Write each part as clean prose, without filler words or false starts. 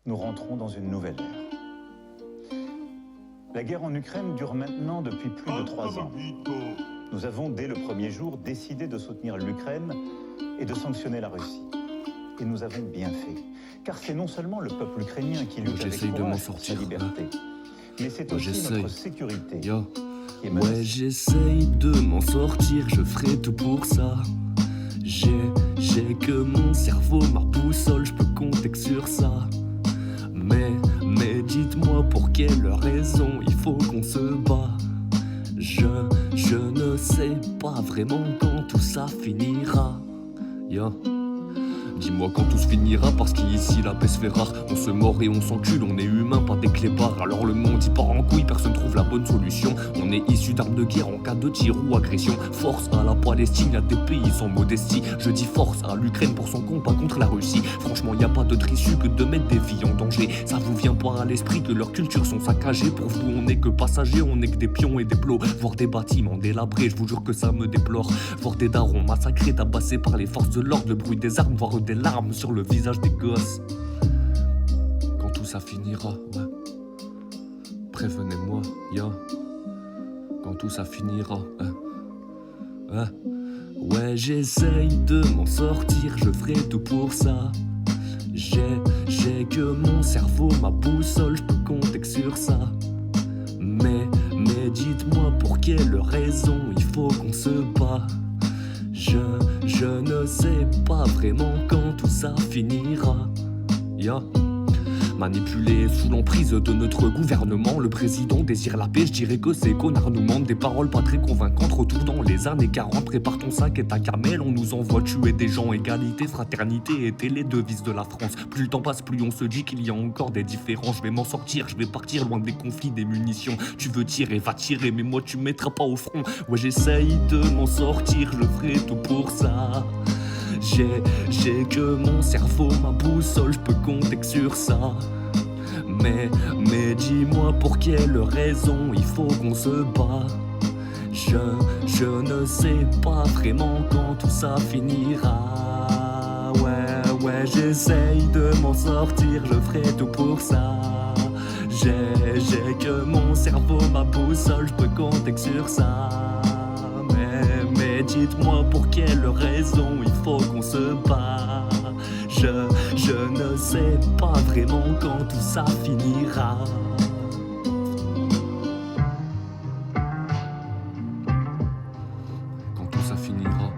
nous rentrons dans une nouvelle ère. La guerre en Ukraine dure maintenant depuis plus de 3 ans. Nous avons, dès le premier jour, décidé de soutenir l'Ukraine et de sanctionner la Russie. Et nous avons bien fait. Car c'est non seulement le peuple ukrainien qui lutte avec courage pour sa liberté, mais c'est aussi notre sécurité qui est menacée. Ouais, j'essaye de m'en sortir, je ferai tout pour ça. J'ai que mon cerveau, ma boussole, je peux compter que sur ça. Mais dites-moi pour quelle raison il faut qu'on se bat. Je ne sais pas vraiment quand tout ça finira. Dis-moi quand tout se finira, parce qu'ici la paix se fait rare. On se mord et on s'encule, on est humain, pas des clébards. Alors le monde y part en couille, personne trouve la bonne solution. On est issu d'armes de guerre en cas de tir ou agression. Force à la Palestine, y'a des pays sans modestie. Je dis force à l'Ukraine pour son combat contre la Russie. Franchement y a pas d'autre issue que de mettre des vies en danger. Ça vous vient pas à l'esprit que leurs cultures sont saccagées. Pour vous on n'est que passagers, on n'est que des pions et des plots. Voir des bâtiments délabrés, je vous jure que ça me déplore. Voir des darons massacrés, tabassés par les forces de l'ordre. Le bruit des armes, voir des larmes sur le visage des gosses. Quand tout ça finira, ouais. Prévenez-moi, quand tout ça finira, ouais, j'essaye de m'en sortir, je ferai tout pour ça. J'ai que mon cerveau, ma boussole, je peux compter que sur ça. Mais dites-moi pour quelle raison il faut qu'on se bat. Je ne sais pas vraiment quand tout ça finira. Manipulé sous l'emprise de notre gouvernement, le président désire la paix, je dirais que ces connards nous mentent. Des paroles pas très convaincantes, retour dans les années 40. Prépare ton sac et ta camelle, on nous envoie tuer des gens. Égalité, fraternité étaient les devises de la France. Plus le temps passe, plus on se dit qu'il y a encore des différences. Je vais m'en sortir, je vais partir loin des conflits, des munitions. Tu veux tirer, va tirer, mais moi tu me mettras pas au front. Ouais, j'essaye de m'en sortir, je ferai tout pour ça. J'ai que mon cerveau, ma boussole, je peux compter que sur ça. Mais dis-moi pour quelle raison il faut qu'on se bat. Je ne sais pas vraiment quand tout ça finira. Ouais, j'essaye de m'en sortir, je ferai tout pour ça. J'ai que mon cerveau, ma boussole, je peux compter que sur ça. Mais dites-moi pour quelle raison il faut qu'on se bat. Je ne sais pas vraiment quand tout ça finira. Quand tout ça finira.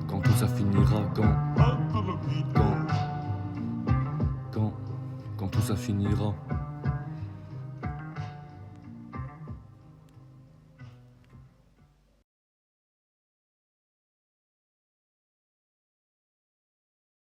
Quand tout ça finira, quand tout ça finira.